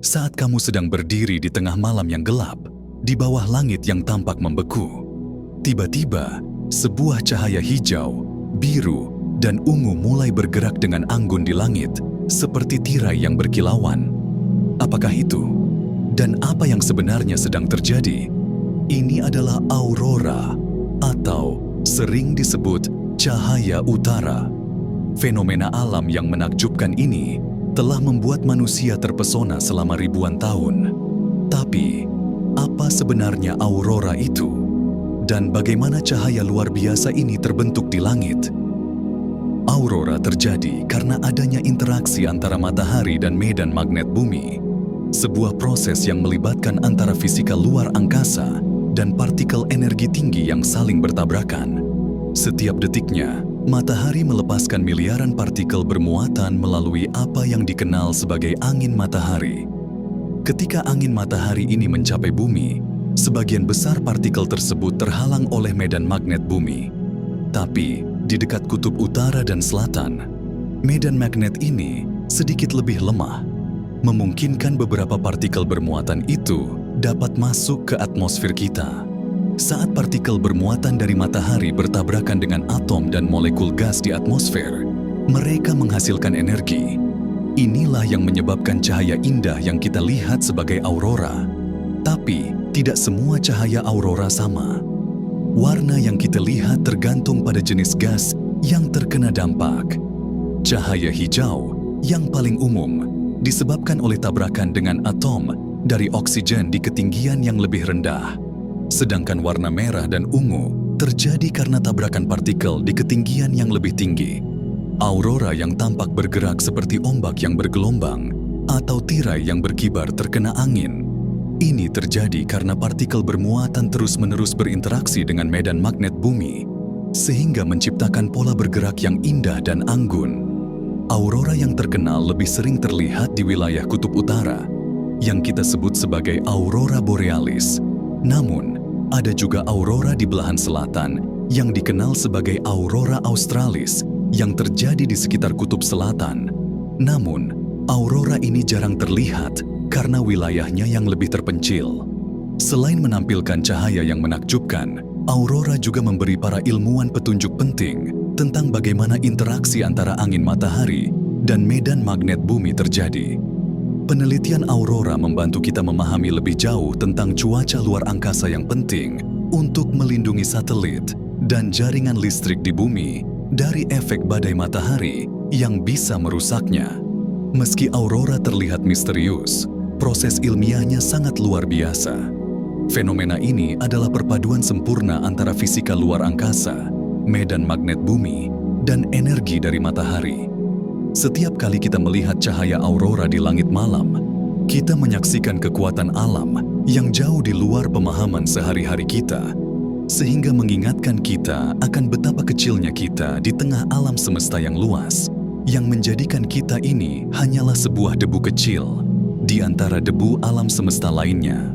Saat kamu sedang berdiri di tengah malam yang gelap, di bawah langit yang tampak membeku, tiba-tiba sebuah cahaya hijau, biru, dan ungu mulai bergerak dengan anggun di langit, seperti tirai yang berkilauan. Apakah itu? Dan apa yang sebenarnya sedang terjadi? Ini adalah aurora, atau sering disebut cahaya utara. Fenomena alam yang menakjubkan ini telah membuat manusia terpesona selama ribuan tahun. Tapi, apa sebenarnya aurora itu? Dan bagaimana cahaya luar biasa ini terbentuk di langit? Aurora terjadi karena adanya interaksi antara matahari dan medan magnet bumi. Sebuah proses yang melibatkan antara fisika luar angkasa dan partikel energi tinggi yang saling bertabrakan. Setiap detiknya, matahari melepaskan miliaran partikel bermuatan melalui apa yang dikenal sebagai angin matahari. Ketika angin matahari ini mencapai bumi, sebagian besar partikel tersebut terhalang oleh medan magnet bumi. Tapi, di dekat kutub utara dan selatan, medan magnet ini sedikit lebih lemah, memungkinkan beberapa partikel bermuatan itu dapat masuk ke atmosfer kita. Saat partikel bermuatan dari matahari bertabrakan dengan atom dan molekul gas di atmosfer, mereka menghasilkan energi. Inilah yang menyebabkan cahaya indah yang kita lihat sebagai aurora. Tapi, tidak semua cahaya aurora sama. Warna yang kita lihat tergantung pada jenis gas yang terkena dampak. Cahaya hijau, yang paling umum, disebabkan oleh tabrakan dengan atom dari oksigen di ketinggian yang lebih rendah. Sedangkan warna merah dan ungu terjadi karena tabrakan partikel di ketinggian yang lebih tinggi. Aurora yang tampak bergerak seperti ombak yang bergelombang atau tirai yang berkibar terkena angin. Ini terjadi karena partikel bermuatan terus-menerus berinteraksi dengan medan magnet bumi, sehingga menciptakan pola bergerak yang indah dan anggun. Aurora yang terkenal lebih sering terlihat di wilayah kutub utara, yang kita sebut sebagai aurora borealis. Namun, ada juga aurora di belahan selatan yang dikenal sebagai aurora australis yang terjadi di sekitar kutub selatan. Namun, aurora ini jarang terlihat karena wilayahnya yang lebih terpencil. Selain menampilkan cahaya yang menakjubkan, aurora juga memberi para ilmuwan petunjuk penting tentang bagaimana interaksi antara angin matahari dan medan magnet bumi terjadi. Penelitian aurora membantu kita memahami lebih jauh tentang cuaca luar angkasa yang penting untuk melindungi satelit dan jaringan listrik di bumi dari efek badai matahari yang bisa merusaknya. Meski aurora terlihat misterius, proses ilmiahnya sangat luar biasa. Fenomena ini adalah perpaduan sempurna antara fisika luar angkasa, medan magnet bumi, dan energi dari matahari. Setiap kali kita melihat cahaya aurora di langit malam, kita menyaksikan kekuatan alam yang jauh di luar pemahaman sehari-hari kita, sehingga mengingatkan kita akan betapa kecilnya kita di tengah alam semesta yang luas, yang menjadikan kita ini hanyalah sebuah debu kecil di antara debu alam semesta lainnya.